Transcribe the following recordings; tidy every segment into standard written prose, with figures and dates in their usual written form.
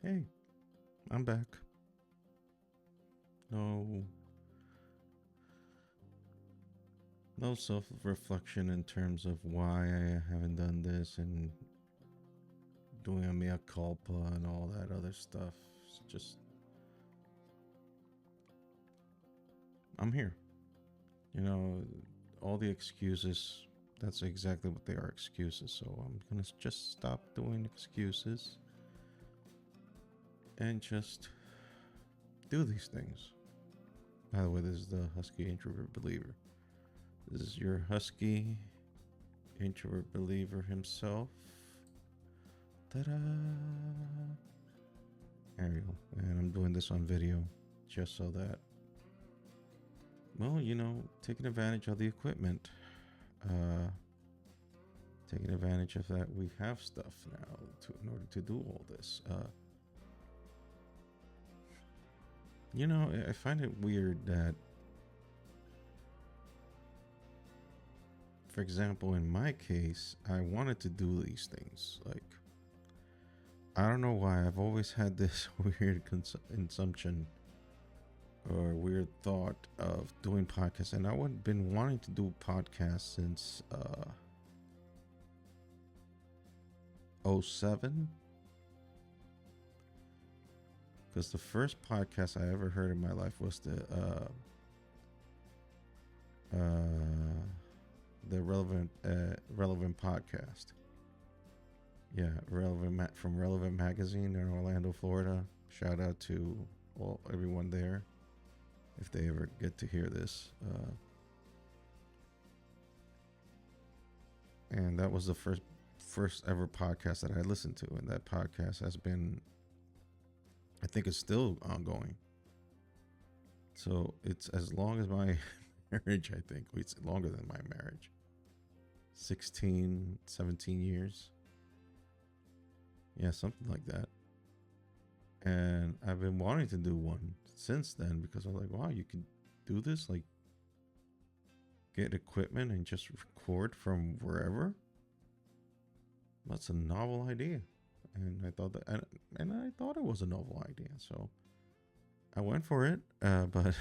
Hey, I'm back. No, no self-reflection in terms of why I haven't done this and doing a mea culpa and all that other stuff. It's just I'm here. You know, all the excuses. That's exactly what they are, excuses. So I'm gonna just stop doing excuses and just do these things. By the way, this is the Husky Introvert Believer. This is your Husky Introvert Believer himself. Ta-da! Ariel. And I'm doing this on video just so that, well, taking advantage of the equipment. Taking advantage of that we have stuff now in order to do all this. I find it weird that, for example, in my case, I wanted to do these things. Like, I don't know why. I've always had this weird consumption or weird thought of doing podcasts, and I've been wanting to do podcasts since 07, because the first podcast I ever heard in my life was the relevant podcast. Yeah, from Relevant Magazine in Orlando, Florida. Shout out to everyone there if they ever get to hear this. And that was the first ever podcast that I listened to, and that podcast has been, I think it's still ongoing. So it's as long as my marriage, I think. It's longer than my marriage. 16, 17 years. Yeah, something like that. And I've been wanting to do one since then because I was like, wow, you can do this? Like, get equipment and just record from wherever? That's a novel idea. And I thought it was a novel idea. So I went for it, but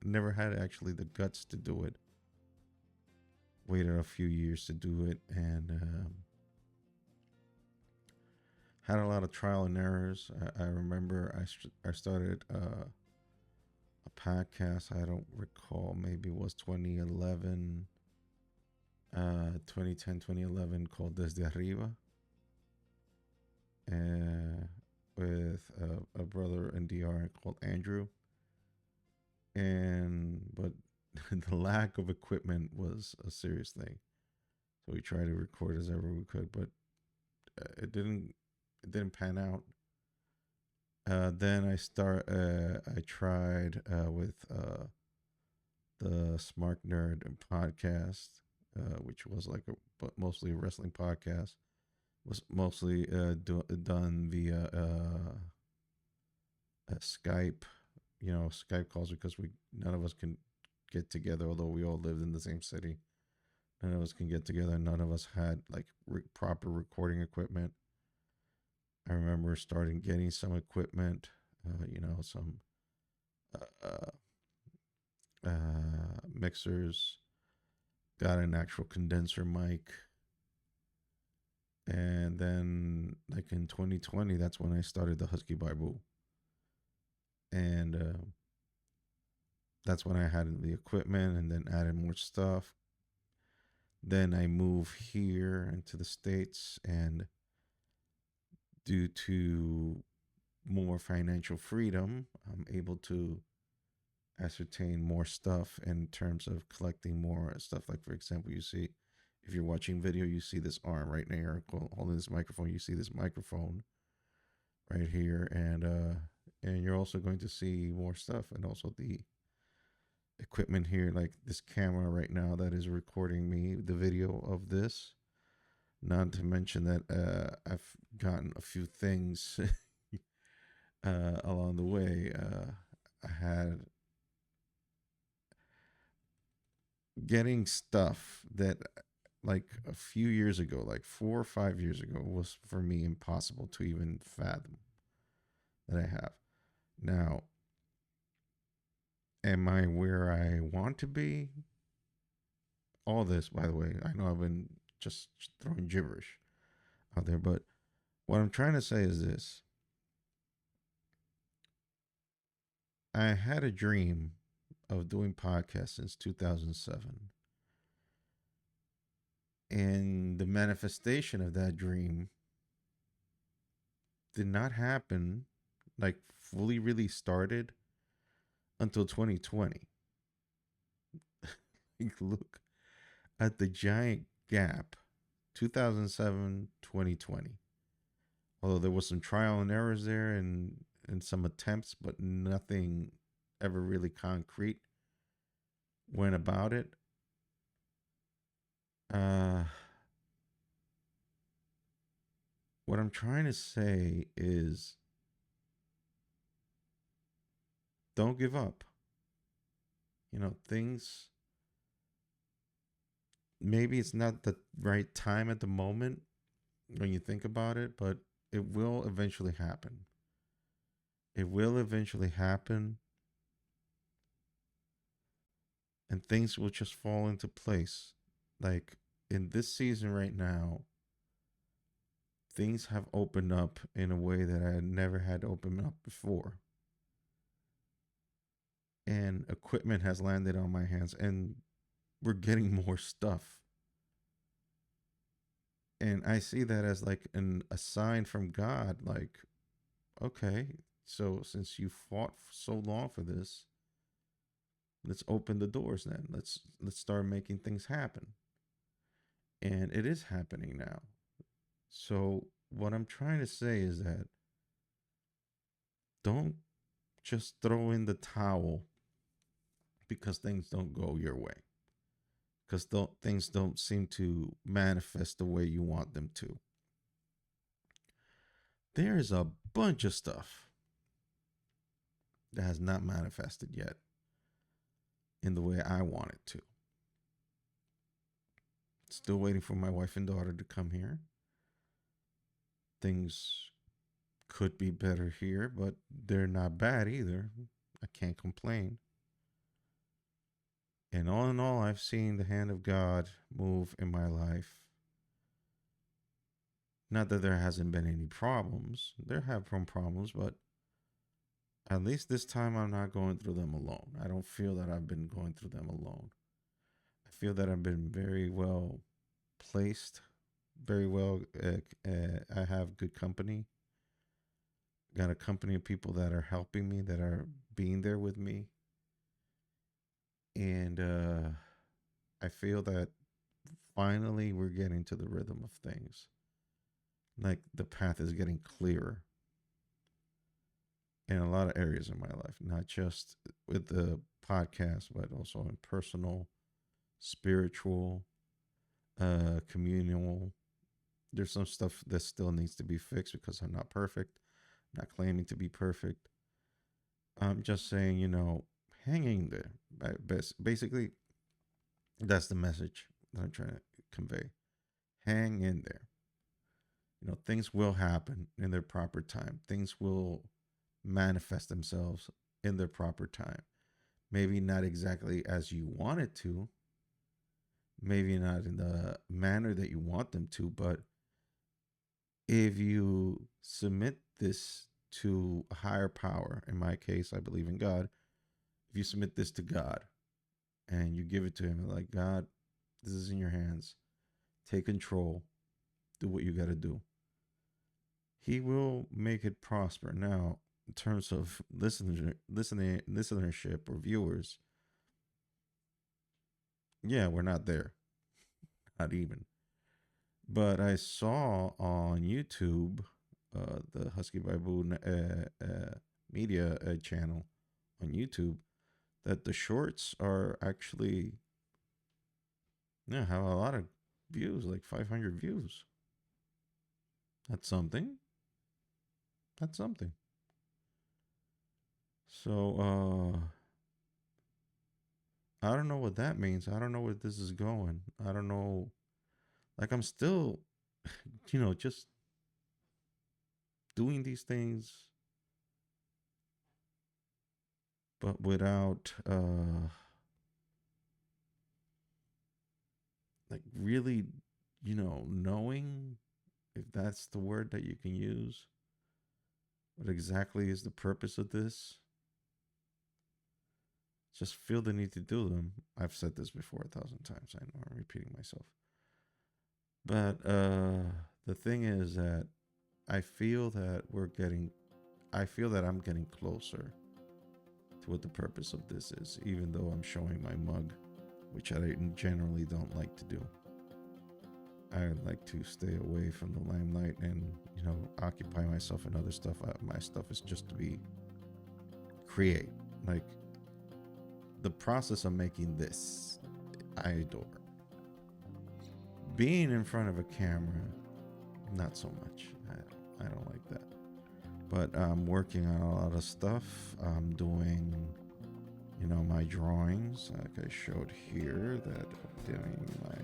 never had actually the guts to do it. Waited a few years to do it, and had a lot of trial and errors. I remember I started a podcast. I don't recall. Maybe it was 2011, 2010, 2011, called Desde Arriba, with a brother in DR called Andrew. But the lack of equipment was a serious thing. So we tried to record as ever we could, but it didn't pan out. Then I tried with the Smart Nerd podcast, which was like but mostly a wrestling podcast. Was mostly done via Skype, Skype calls, because none of us can get together, although we all lived in the same city. None of us can get together. None of us had like proper recording equipment. I remember getting some equipment, some mixers, got an actual condenser mic. And then, like in 2020, that's when I started the Husky Bible. And that's when I had the equipment and then added more stuff. Then I moved here into the States, and due to more financial freedom, I'm able to ascertain more stuff in terms of collecting more stuff. Like, for example, you see, if you're watching video, you see this arm right now holding this microphone. You see this microphone right here, and you're also going to see more stuff, and also the equipment here, like this camera right now that is recording me, the video of this. Not to mention that I've gotten a few things along the way. I had getting stuff that, like, a few years ago, like 4 or 5 years ago, was for me impossible to even fathom. that I have. Now, am I where I want to be? All this, by the way, I know I've been just throwing gibberish out there, but what I'm trying to say is this. I had a dream of doing podcasts since 2007. And the manifestation of that dream did not happen, like fully really started until 2020. Look at the giant gap, 2007, 2020. Although there was some trial and errors there and some attempts, but nothing ever really concrete went about it. Uh, what I'm trying to say is don't give up. Things, maybe it's not the right time at the moment when you think about it, but it will eventually happen. It will eventually happen, and things will just fall into place. Like in this season right now, things have opened up in a way that I never had opened up before. And equipment has landed on my hands, and we're getting more stuff. And I see that as like a sign from God, like, okay, so since you fought so long for this, let's open the doors then. Let's start making things happen. And it is happening now. So what I'm trying to say is that don't just throw in the towel because things don't go your way. Because things don't seem to manifest the way you want them to. There's a bunch of stuff that has not manifested yet in the way I want it to. Still waiting for my wife and daughter to come here. Things could be better here, but they're not bad either. I can't complain. And all in all, I've seen the hand of God move in my life. Not that there hasn't been any problems. There have been problems, but at least this time I'm not going through them alone. I don't feel that I've been going through them alone. I feel that I've been very well placed, very well. I have good company. Got a company of people that are helping me, that are being there with me. And I feel that finally we're getting to the rhythm of things. Like the path is getting clearer in a lot of areas in my life, not just with the podcast, but also in personal, spiritual, communal. There's some stuff that still needs to be fixed because I'm not perfect. I'm not claiming to be perfect. I'm just saying, hanging there. Basically, that's the message that I'm trying to convey. Hang in there. Things will happen in their proper time. Things will manifest themselves in their proper time. Maybe not exactly as you want it to, maybe not in the manner that you want them to, but if you submit this to a higher power, in my case, I believe in God. If you submit this to God and you give it to Him, like, God, this is in your hands, take control, do what you got to do. He will make it prosper. Now, in terms of listenership or viewers, yeah, we're not there, not even. But I saw on YouTube, the Husky Bible media channel on YouTube, that the shorts are actually, yeah, have a lot of views, like 500 views. That's something. That's something. So I don't know what that means. I don't know where this is going. I don't know. Like I'm still, just doing these things but without like really, knowing, if that's the word that you can use, what exactly is the purpose of this. Just feel the need to do them. I've said this before 1,000 times. I know I'm repeating myself. But the thing is that I feel that I'm getting closer to what the purpose of this is, even though I'm showing my mug, which I generally don't like to do. I like to stay away from the limelight and, occupy myself in other stuff. My stuff is just to create. Like, the process of making this, I adore. Being in front of a camera, not so much. I don't like that. But I'm working on a lot of stuff. I'm doing, my drawings, like I showed here, that I'm doing my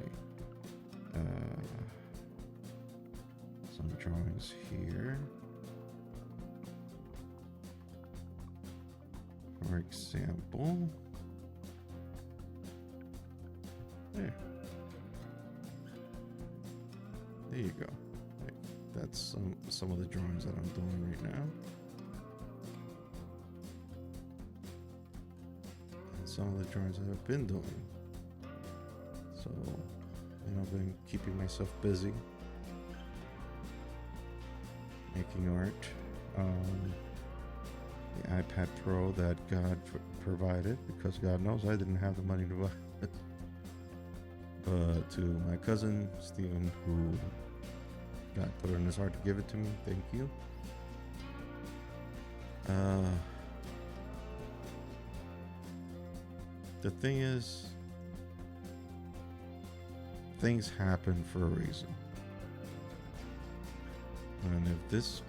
some drawings here. For example, there you go. Like, that's some of the drawings that I'm doing right now. And some of the drawings that I've been doing. So, I've been keeping myself busy making art. The iPad Pro that God provided, because God knows I didn't have the money to buy it. But to my cousin Steven, who God put it in his heart to give it to me, thank you. The thing is, things happen for a reason. And if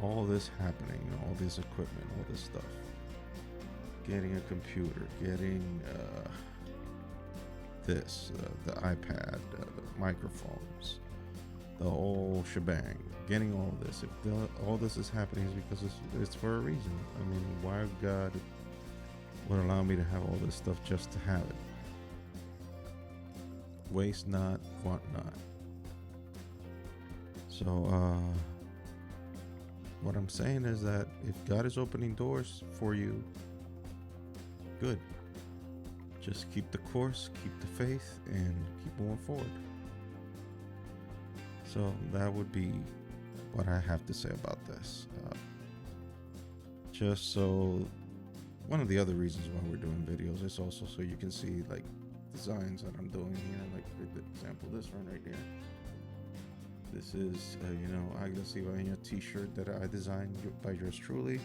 all this happening, all this equipment, all this stuff, getting a computer, getting the iPad, the microphones, the whole shebang, getting all this, if all this is happening, is because it's for a reason. I mean, why God would allow me to have all this stuff just to have it? Waste not, want not. So, what I'm saying is that if God is opening doors for you, good. Just keep the course, keep the faith, and keep moving forward. So that would be what I have to say about this. Just so, one of the other reasons why we're doing videos is also so you can see like designs that I'm doing here. Like, for example, this one right here. This is, Águila Cibaeña t-shirt that I designed by yours truly.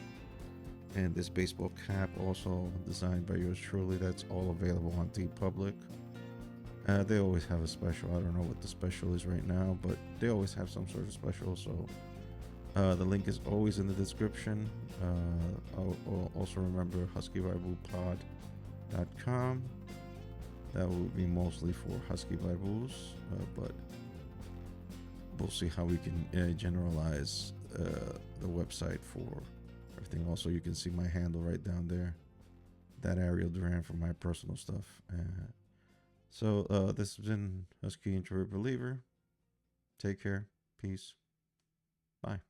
And this baseball cap also designed by yours truly. That's all available on TeePublic. They always have a special. I don't know what the special is right now, but they always have some sort of special. So the link is always in the description. Also remember huskybiblepod.com. That would be mostly for Husky Bibles, but we'll see how we can generalize the website for everything. Also, you can see my handle right down there, that Ariel Duran, for my personal stuff. So this has been Husky Introvert Believer. Take care. Peace. Bye.